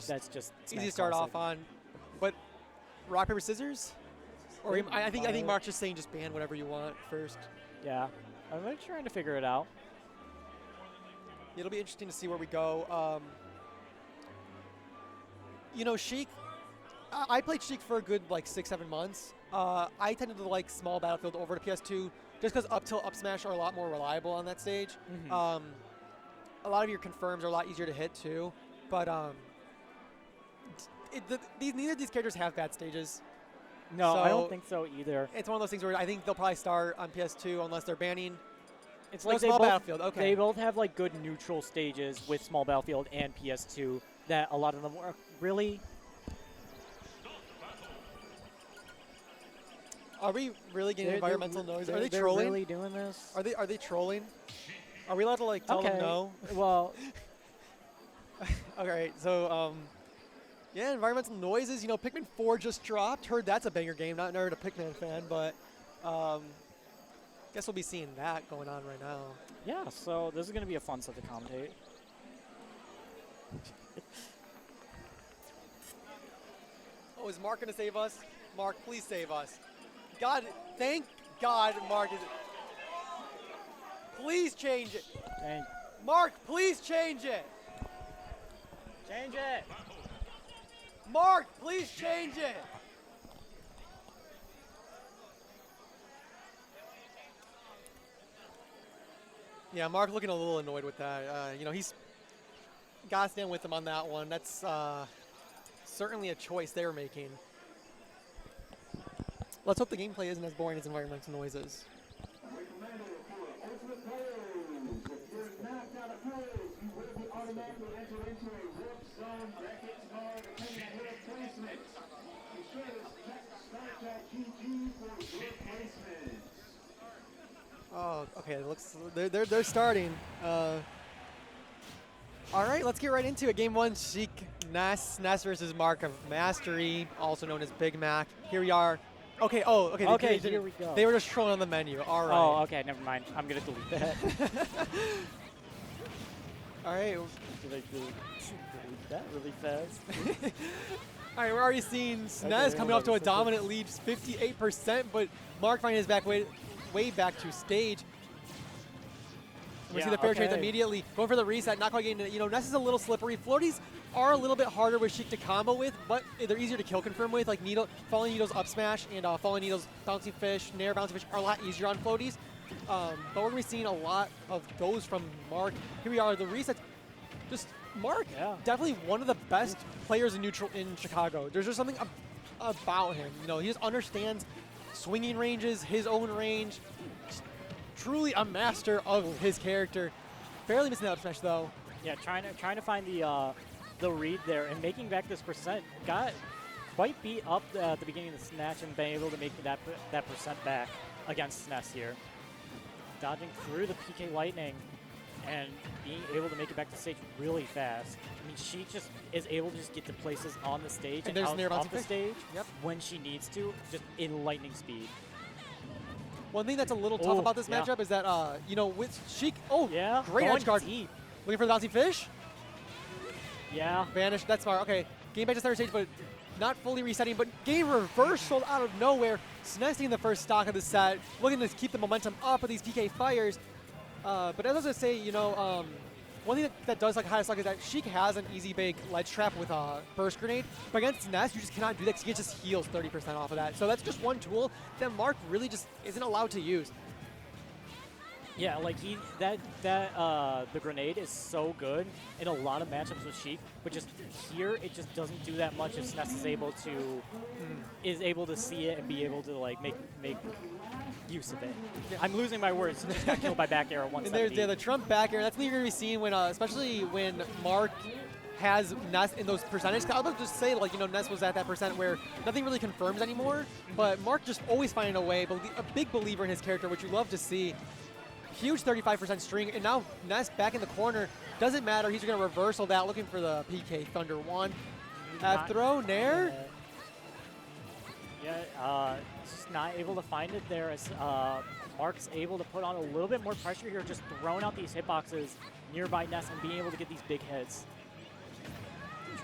that's just easy to start classic. off on. But rock, paper, scissors? Or I think Mark's just saying just ban whatever you want first. Yeah, I'm really trying to figure it out. It'll be interesting to see where we go. You know, Sheik, I played Sheik for a good like 6-7 months. I tended to like small battlefield over to PS2 just because up tilt, up smash are a lot more reliable on that stage. A lot of your confirms are a lot easier to hit too. But neither of these characters have bad stages. No, so I don't think so either. It's one of those things where I think they'll probably start on PS2 unless they're banning. It's like they small both, battlefield. Okay. They both have like good neutral stages with small battlefield and PS2 that a lot of them are really. Are we really getting environmental noise? Are they they're trolling? Really doing this? Are they trolling? Are we allowed to like tell them no? Well. All right. So yeah, environmental noises. You know, Pikmin 4 just dropped. Heard that's a banger game. Not a Pikmin fan, but guess we'll be seeing that going on right now. Yeah. So this is gonna be a fun set to commentate. Oh, is Mark gonna save us? Mark, please save us. God, thank God, Mark is. Please change it. Mark, please change it. Change it. Mark, please change it. Yeah, Mark looking a little annoyed with that. You know, he's got to stand with him on that one. That's certainly a choice they're making. Let's hope the gameplay isn't as boring as environmental noises. Oh, okay. It looks they're starting. All right, let's get right into it. Game 1, Sheik, Ness versus MarkofMastery, also known as Big Mac. Here we are. Okay. Oh, okay. Okay, here we go. They were just trolling on the menu. All right. Oh, okay. Never mind. I'm gonna delete that. All right. Did I delete that really fast? All right, we're already seeing S.N.E.S.S coming off to a dominant lead, 58%, but Mark finding his way back to stage. We see the fair trades immediately. Going for the reset, not quite getting it. You know, Ness is a little slippery. Floaties are a little bit harder with Sheik to combo with, but they're easier to kill confirm with. Like Falling Needle's up smash and Falling Needle's bouncing fish, Nair bouncing fish are a lot easier on floaties. But we're going to be seeing a lot of those from Mark. Here we are, the resets. Just Mark, definitely one of the best players in neutral in Chicago. There's just something about him. You know, he just understands swinging ranges, his own range. Truly a master of his character. Barely missing that up smash though. Yeah, trying to find the read there and making back this percent. Got quite beat up at the beginning of the snatch and been able to make that percent back against S.N.E.S here. Dodging through the PK Lightning and being able to make it back to stage really fast. I mean, she just is able to just get to places on the stage and out off the stage when she needs to, just in lightning speed. One thing that's a little tough about this matchup is that, you know, with Sheik, great edge guard. Deep. Looking for the bouncing fish? Yeah. Vanished, that's smart. Okay, game back to center stage, but not fully resetting, but game reversal out of nowhere. S.N.E.S taking the first stock of the set, looking to keep the momentum up with these PK fires. But as I was going to say, you know, one thing that does like high suck is that Sheik has an easy bake ledge trap with a burst grenade, but against S.N.E.S you just cannot do that because he just heals 30% off of that. So that's just one tool that Mark really just isn't allowed to use. Yeah, like the grenade is so good in a lot of matchups with Sheik, but just here it just doesn't do that much if S.N.E.S is able to see it and be able to like make use of it. Yeah. I'm losing my words. Just got killed by back air at 170. And there's the Trump back air. That's what you're going to be seeing when, especially when Mark has Ness in those percentages. I was about to just say, like, you know, Ness was at that percent where nothing really confirms anymore, but Mark just always finding a way. But a big believer in his character, which you love to see. Huge 35% string, and now Ness back in the corner. Doesn't matter. He's going to reversal that, looking for the PK Thunder 1. Throw Nair. Yeah, just not able to find it there as Mark's able to put on a little bit more pressure here, just throwing out these hitboxes nearby Ness and being able to get these big hits.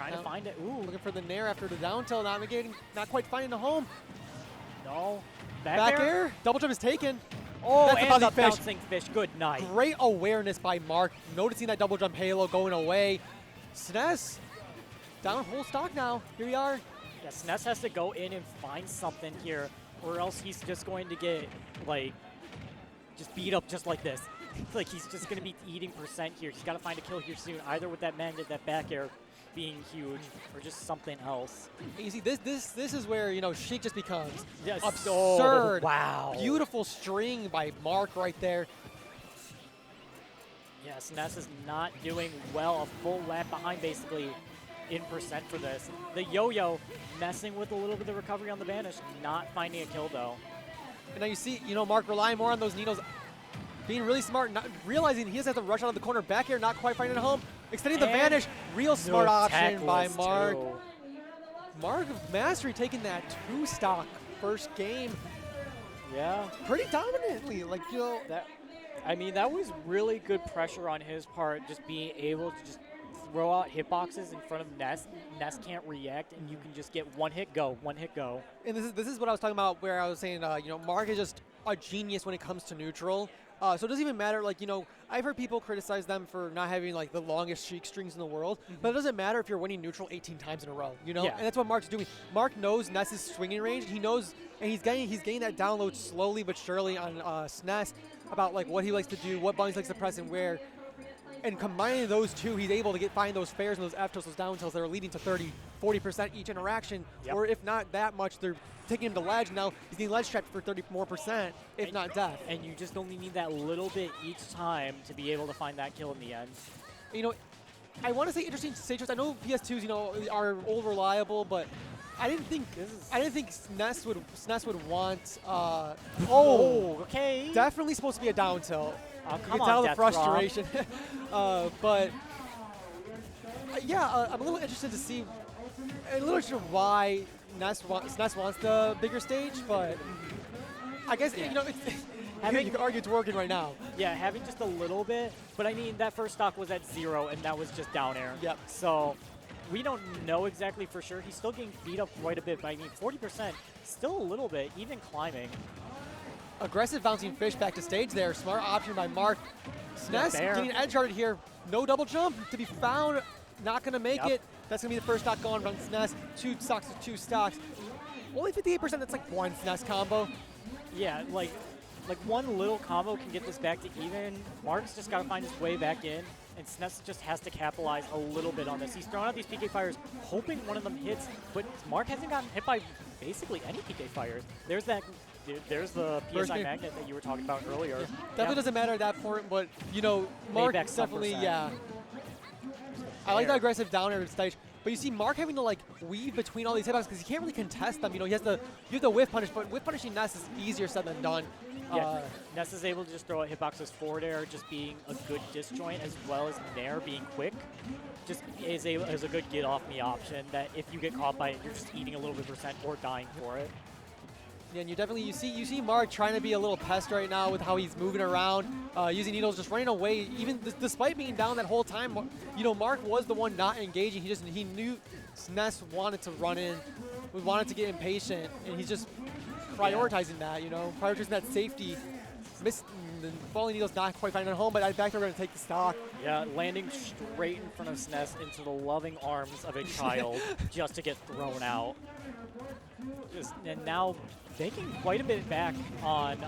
Trying to find it. Ooh. Looking for the nair after the down tilt, not quite finding the home. No. Back air. Double jump is taken. Oh, That's and the fish. bouncing fish. Good night. Great awareness by Mark, noticing that double jump halo going away. S.N.E.S. down whole stock now. Here we are. Yeah, S.N.E.S. has to go in and find something here, or else he's just going to get, like, just beat up just like this. Like, he's just going to be eating percent here. He's got to find a kill here soon, either with that magnet, that back air being huge, or just something else. You see, this is where, you know, Sheik just becomes Yes. absurd. Oh, wow. Beautiful string by Mark right there. Yes, Ness is not doing well. A full lap behind, basically, in percent for this. The yo-yo messing with a little bit of the recovery on the vanish, not finding a kill, though. And now you see, you know, Mark relying more on those needles, being really smart, not realizing he doesn't have to rush out of the corner. Back air, not quite finding a home. Extending the vanish. Real smart option by Mark. MarkofMastery taking that 2-stock first game. Yeah. Pretty dominantly. Like, you know. I mean, that was really good pressure on his part, just being able to just throw out hitboxes in front of Ness. Ness can't react, and you can just get one hit go, one hit go. And this is what I was talking about, where I was saying, you know, Mark is just a genius when it comes to neutral. So it doesn't even matter, like, you know, I've heard people criticize them for not having, like, the longest Sheik strings in the world, but it doesn't matter if you're winning neutral 18 times in a row, you know? Yeah. And that's what Mark's doing. Mark knows Ness's swinging range. He knows, and he's getting that download slowly but surely on S.N.E.S. about, like, what he likes to do, what buttons he likes to press, and where. And combining those two, he's able to find those fairs and those F tilts, those down tilts that are leading to 30, 40% each interaction. Yep. Or if not that much, they're taking him to ledge. Now he's getting ledge trapped for 30 more percent, if not death. And you just only need that little bit each time to be able to find that kill in the end. You know, I want to say interesting stage choice. I know PS2s, you know, are old reliable, but I didn't think S.N.E.S. would want. Okay. Definitely supposed to be a down tilt. Oh, You come can on, tell the Death frustration. But yeah, I'm a little interested to see, a little interested why S.N.E.S. wants the bigger stage, but I guess, you know, you could argue it's working right now. Yeah, having just a little bit, but I mean, that first stock was at 0, and that was just down air. Yep. So we don't know exactly for sure. He's still getting beat up quite a bit, but I mean, 40%, still a little bit, even climbing. Aggressive bouncing fish back to stage there. Smart option by Mark. S.N.E.S. getting edge guarded here. No double jump to be found. Not going to make it. That's going to be the first stock gone from S.N.E.S. 2 stocks to 2 stocks. Only 58%. That's like one S.N.E.S. combo. Yeah, like one little combo can get this back to even. Mark's just got to find his way back in, and S.N.E.S. just has to capitalize a little bit on this. He's throwing out these PK fires, hoping one of them hits, but Mark hasn't gotten hit by basically any PK fires. There's the PSI magnet that you were talking about earlier. Definitely doesn't matter at that point, but, you know, Mark definitely, yeah. I like the aggressive down air stage, but you see Mark having to, like, weave between all these hitboxes because he can't really contest them. You know, you have the whiff punish, but whiff punishing Ness is easier said than done. Yeah, Ness is able to just throw out hitboxes forward air, just being a good disjoint, as well as Nair being quick. Just is a good get off me option that if you get caught by it, you're just eating a little bit percent or dying for it. Yeah, and you see Mark trying to be a little pest right now with how he's moving around, using needles, just running away. Even despite being down that whole time, you know, Mark was the one not engaging. He knew S.N.E.S. wanted to run in, wanted to get impatient, and he's just prioritizing that. You know, prioritizing that safety. Falling needles not quite finding a home, but I back there going to take the stock. Yeah, landing straight in front of S.N.E.S. into the loving arms of a child just to get thrown out. And now making quite a bit back on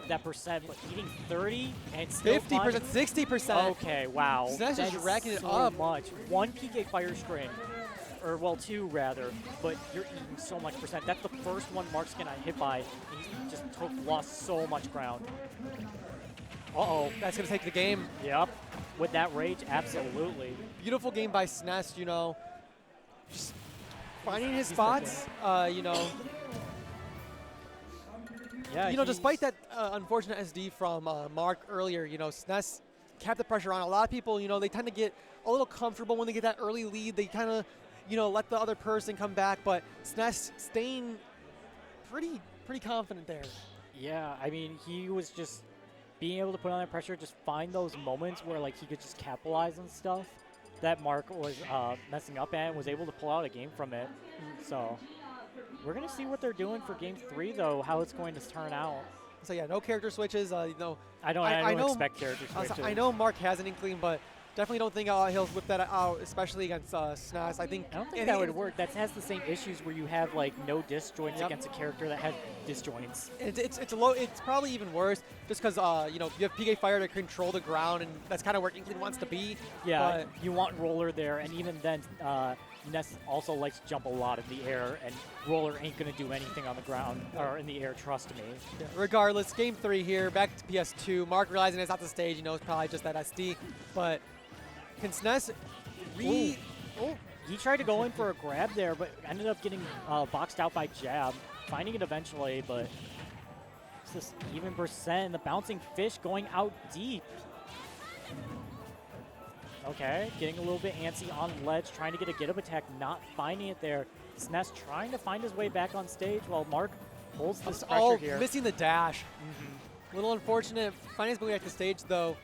that percent, but eating 30 and still 50%, 60%. Okay, wow. S.N.E.S. is racking it so up. Much. One PK fire string, or well, 2 rather, but you're eating so much percent. That's the first one Mark's gonna hit by, and he's just lost so much ground. Uh-oh. That's going to take the game. Yep. With that rage, absolutely. Beautiful game by S.N.E.S., you know. Just finding his spots, you know. Yeah, you know, despite that unfortunate SD from Mark earlier, you know, S.N.E.S. kept the pressure on. A lot of people, you know, they tend to get a little comfortable when they get that early lead. They kind of, you know, let the other person come back, but S.N.E.S. staying pretty confident there. Yeah, I mean, he was just being able to put on that pressure, just find those moments where, like, he could just capitalize on stuff. that Mark was messing up at and was able to pull out a game from it. So we're going to see what they're doing for game 3, though, how it's going to turn out. So yeah, no character switches. You know, I don't expect character switches. I know Mark has an inkling, but definitely don't think he'll whip that out, especially against S.N.E.S.S. I don't think that would work. That has the same issues where you have like no disjoints against a character that has disjoints. It's probably even worse just because you know, you have PK Fire to control the ground, and that's kind of where Inkling wants to be. Yeah, you want Roller there, and even then, Ness also likes to jump a lot in the air, and Roller ain't gonna do anything on the ground or in the air. Trust me. Yeah, regardless, game 3 here, back to PS2. Mark realizing it's not the stage, you know, it's probably just that SD, but can S.N.E.S. He tried to go in for a grab there, but ended up getting boxed out by jab, finding it eventually, but it's this even percent, and the bouncing fish going out deep. Okay, getting a little bit antsy on ledge, trying to get a get-up attack, not finding it there. S.N.E.S. trying to find his way back on stage while Mark holds this pressure here. Missing the dash. A little unfortunate. Finding his way back to stage, though.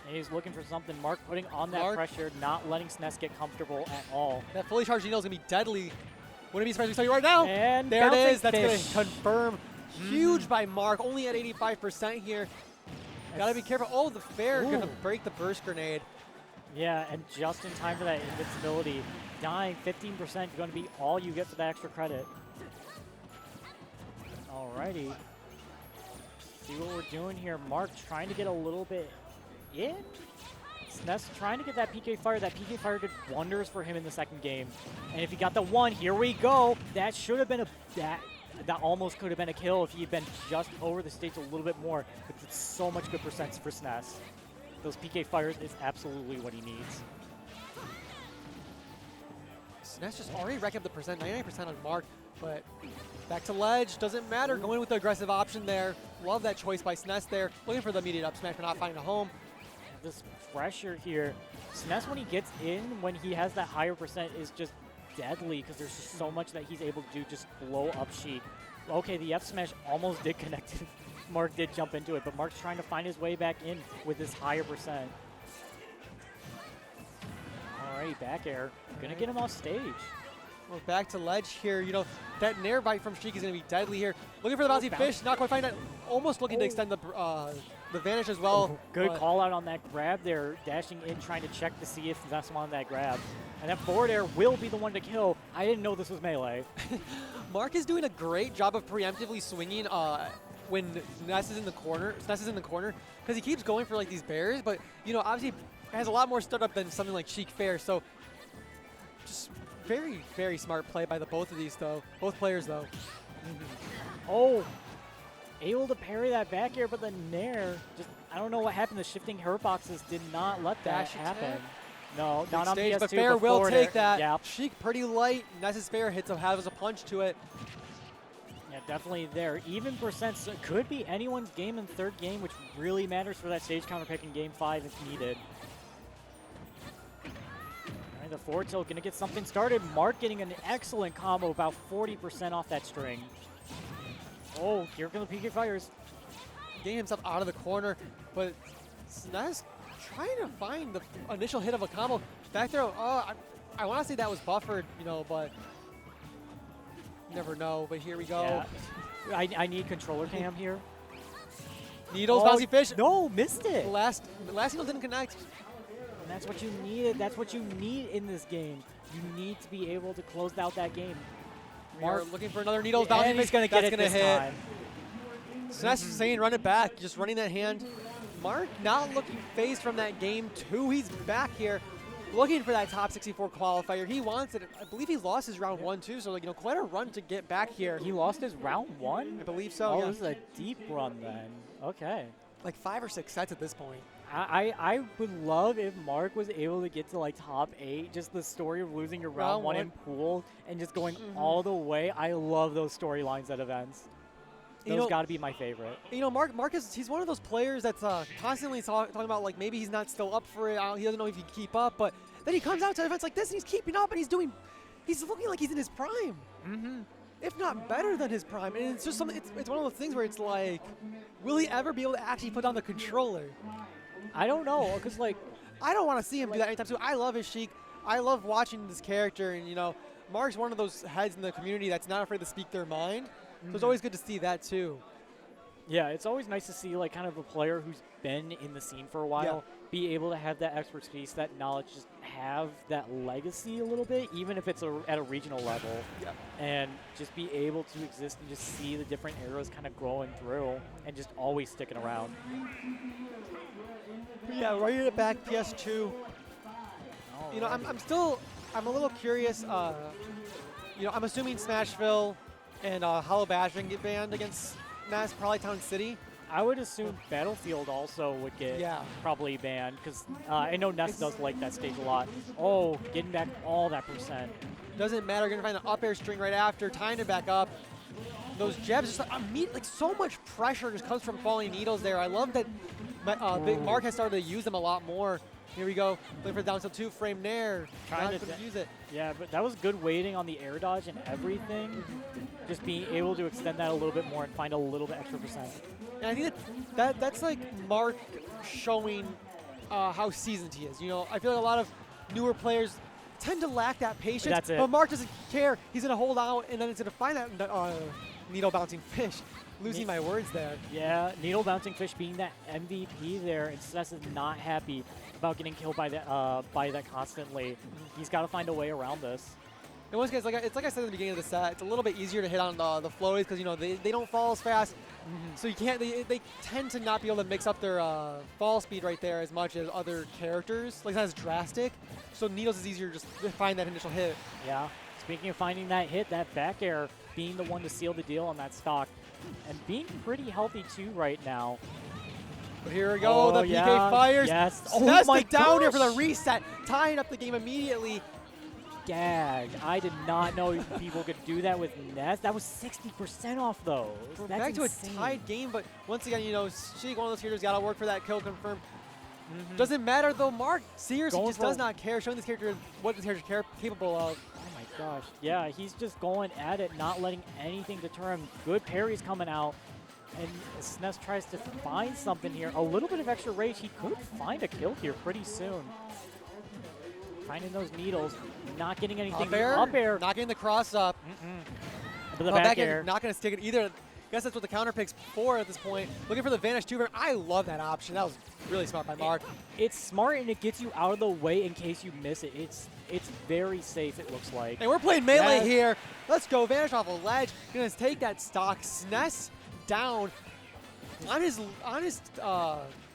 And he's looking for something. Mark putting on that pressure, not letting S.N.E.S. get comfortable at all. That fully charged Geno is going to be deadly. Wouldn't be surprised to tell you right now. And there it is. That's fish. going to confirm. Huge by Mark, only at 85% here. Got to be careful. Oh, the fair going to break the burst grenade. Yeah, and just in time for that invincibility. Dying 15% going to be all you get for that extra credit. Alrighty. See what we're doing here. Mark trying to get a little bit in. S.N.E.S. trying to get that PK Fire. That PK Fire did wonders for him in the second game. And if he got the 1, here we go. That should have been that almost could have been a kill if he had been just over the stage a little bit more. But it's so much good percents for S.N.E.S. Those PK Fires is absolutely what he needs. S.N.E.S. just already racked up the percent, 99% on Mark, but back to ledge, doesn't matter. Going with the aggressive option there. Love that choice by S.N.E.S. there. Looking for the immediate up smash, but not finding a home. This pressure here. S.N.E.S. when he gets in, when he has that higher percent, is just deadly because there's just so much that he's able to do, just blow up Sheik. Okay, the F smash almost did connect. Mark did jump into it, but Mark's trying to find his way back in with this higher percent. Alright, back air. Gonna get him off stage. Well, back to ledge here. You know, that nair bite from Sheik is going to be deadly here. Looking for the bouncy fish, not quite finding it. Almost looking to extend the vanish as well. Good call out on that grab there. Dashing in, trying to check to see if Ness wanted that grab. And that forward air will be the one to kill. I didn't know this was melee. Mark is doing a great job of preemptively swinging when Ness is in the corner. Because he keeps going for like these bears, but you know, obviously has a lot more startup than something like Sheik Fair. So just very, very smart play by both players though. Oh, able to parry that back air, but the nair, just, I don't know what happened. The shifting hurt boxes did not let that happen. No, not on PS2, but Fair will take that. Yep. Sheik pretty light. Ness's Fair hits has a punch to it. Yeah, definitely there. Even percents, so it could be anyone's game in third game, which really matters for that stage counter pick in game 5 if needed. The forward tilt going to get something started. Mark getting an excellent combo, about 40% off that string. Oh, here come the PK Fires. Getting himself out of the corner, but S.N.E.S. trying to find the initial hit of a combo. Back throw, I want to say that was buffered, you know, but you never know. But here we go. Yeah. I need controller cam here. Needles, bouncy fish. No, missed it. The last needle didn't connect. And that's what you needed. That's what you need in this game. You need to be able to close out that game. Mark looking for another needles. And he's going to get it this time. S.N.E.S. is saying run it back, just running that hand. Mark not looking phased from that game 2. He's back here looking for that top 64 qualifier. He wants it. I believe he lost his round 1 too, so like, you know, quite a run to get back here. He lost his round 1? I believe so. Oh, this is a deep run then. Okay. Like 5 or 6 sets at this point. I would love if Mark was able to get to like top 8, just the story of losing your round 1 in pool and just going all the way. I love those storylines at events. Those got to be my favorite. You know, Mark he's one of those players that's constantly talking about like maybe he's not still up for it. He doesn't know if he can keep up, but then he comes out to events like this and he's keeping up and he's looking like he's in his prime. If not better than his prime. And it's just something, it's one of those things where it's like, will he ever be able to actually put down the controller? I don't know, because like I don't want to see him do that anytime soon. I love his Sheik. I love watching this character, and Mark's one of those heads in the community that's not afraid to speak their mind. So it's always good to see that too. Yeah, it's always nice to see like kind of a player who's been in the scene for a while be able to have that expertise, that knowledge, just have that legacy a little bit, even if it's at a regional level, and just be able to exist and just see the different eras kind of growing through and just always sticking around. Yeah, right at back PS2. I'm a little curious. I'm assuming Smashville and Hollow Bashing get banned against Ness, probably Town City. I would assume Battlefield also would get probably banned, because I know Ness does like that stage a lot. Oh, getting back all that percent. Doesn't matter, gonna find the up air string right after, tying it back up. Those jabs, just like so much pressure just comes from falling needles there. I love that Big Mark has started to use them a lot more. Here we go, looking for the down tilt 2 frame there. Trying to use it. Yeah, but that was good waiting on the air dodge and everything. Just being able to extend that a little bit more and find a little bit extra percent. And I think that's like Mark showing how seasoned he is. I feel like a lot of newer players tend to lack that patience. That's it. But Mark doesn't care. He's going to hold out, and then he's going to find that needle bouncing fish. Losing my words there. Yeah, needle bouncing fish being that MVP there, and S.N.E.S. is not happy about getting killed by that constantly. He's got to find a way around this. And once again, it's like I said at the beginning of the set, it's a little bit easier to hit on the floaties because they don't fall as fast. So you can't. They tend to not be able to mix up their fall speed right there as much as other characters. Like, it's not as drastic. So needles is easier just to find that initial hit. Yeah. Speaking of finding that hit, that back air being the one to seal the deal on that stock, and being pretty healthy too right now. But here we go. The PK fires. Yes. S.N.E.S. the down here for the reset, tying up the game immediately. Gagged. I did not know people could do that with Ness. That was 60% off those. We're That's back to insane. a tied game, but once again, Sheik, one of those hitters, got to work for that kill confirm. Doesn't matter though, Mark. Seriously, just does not care, showing this character what this character is capable of. Oh my gosh. Yeah, he's just going at it, not letting anything deter him. Good parries coming out. And S.N.E.S. tries to find something here. A little bit of extra rage. He could find a kill here pretty soon. Finding those needles, not getting anything. Up air. Not getting the cross up. But the back air. Not going to stick it either. I guess that's what the counter pick's for at this point. Looking for the Vanish 2. I love that option. That was really smart by Mark. It's smart, and it gets you out of the way in case you miss it. It's very safe, it looks like. And we're playing melee here. Let's go. Vanish off a ledge. Going to take that stock. S.N.E.S. down on his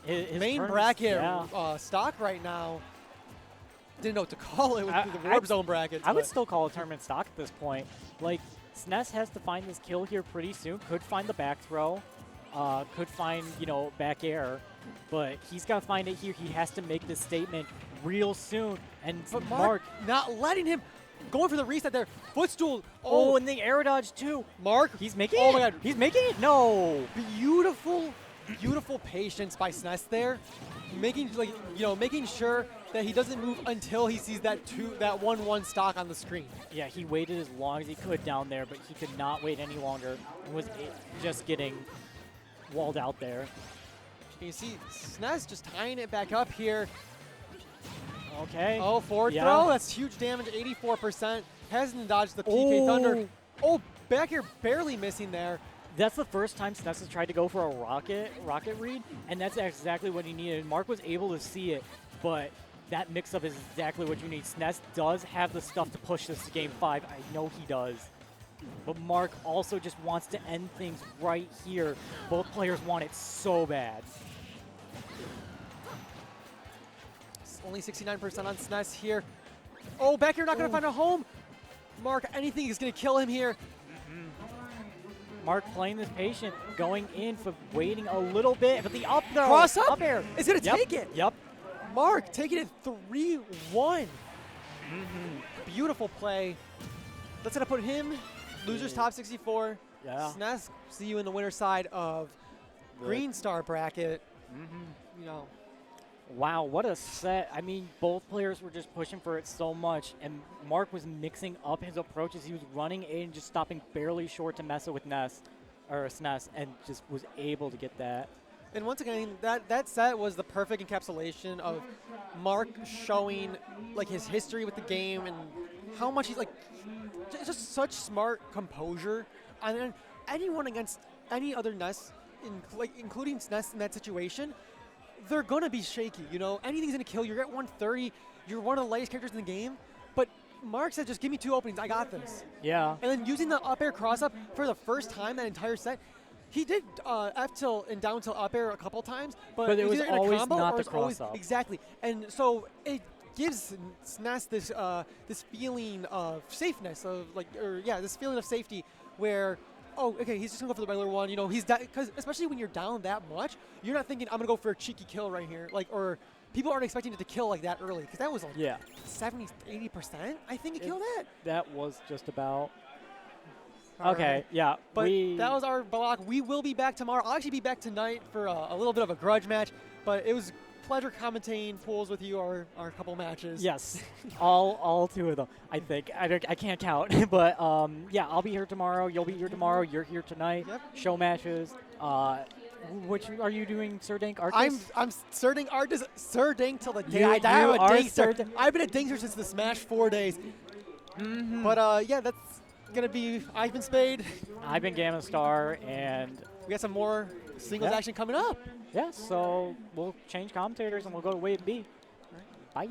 main bracket stock right now. Didn't know what to call it with the warp zone brackets. I would still call it tournament stock at this point. Like, S.N.E.S. has to find this kill here pretty soon. Could find the back throw. Could find, back air. But he's got to find it here. He has to make this statement real soon. And but Mark not letting him. Going for the reset there. Footstool. Oh, and the air dodge too. Mark. He's making it. Oh my god. He's making it. No. Beautiful patience by S.N.E.S. there. Making sure that he doesn't move until he sees that 1-1 stock on the screen. Yeah, he waited as long as he could down there, but he could not wait any longer. And was just getting walled out there. You see S.N.E.S. just tying it back up here. Okay. Oh, forward throw. That's huge damage, 84%. Hasn't dodged the PK Thunder. Oh, back here barely missing there. That's the first time S.N.E.S. has tried to go for a rocket read, and that's exactly what he needed. Mark was able to see it, but that mix-up is exactly what you need. S.N.E.S. does have the stuff to push this to Game 5. I know he does. But Mark also just wants to end things right here. Both players want it so bad. Only 69% on S.N.E.S. here. Oh, back here not going to find a home. Mark, anything is going to kill him here. Mark playing this patient, going in for waiting a little bit, but the up throw. Cross up air. It's going to take it. Yep. Mark taking it 3-1. Beautiful play. That's going to put him, losers top 64. Yeah. S.N.E.S. see you in the winner side of Green Star bracket. Wow, what a set. I mean, both players were just pushing for it so much, and Mark was mixing up his approaches. He was running in, just stopping barely short to mess it with S.N.E.S. and just was able to get that. And once again, that set was the perfect encapsulation of Mark showing like his history with the game and how much he's like just such smart composure. And then anyone against any other Ness, including S.N.E.S. in that situation, they're gonna be shaky. You know, anything's gonna kill you. You're at 130. You're one of the lightest characters in the game, but Mark said, just give me 2 openings. I got this. Yeah. And then using the up air cross up for the first time that entire set. He did F tilt and down tilt up air a couple times, but it was either in a always combo not or the it's always cross up. exactly. And so it gives S.N.E.S. this feeling of safeness this feeling of safety where, oh, okay, he's just gonna go for the regular one. You know, he's that because especially when you're down that much, you're not thinking I'm gonna go for a cheeky kill right here, or people aren't expecting it to kill like that early because that was like 70, 80%. I think it killed it. That was just about. Okay, right. Yeah. But that was our block. We will be back tomorrow. I'll actually be back tonight for a little bit of a grudge match, but it was a pleasure commentating pools with you, our couple matches. Yes, all 2 of them, I think. I can't count, but yeah, I'll be here tomorrow. You'll be here tomorrow. You're here tonight. Yep. Show matches. Which are you doing, Sir Dink Artist? I'm Sir Dink Artist. Sir Dink till the day You I die. I'm a are Dinkster. I've been a Dinkster since the Smash 4 days. But yeah, that's gonna be. I've been Spade. I've been Gamma Star, and We got some more singles action coming up. yeah, so we'll change commentators and we'll go to Wave B. Bye.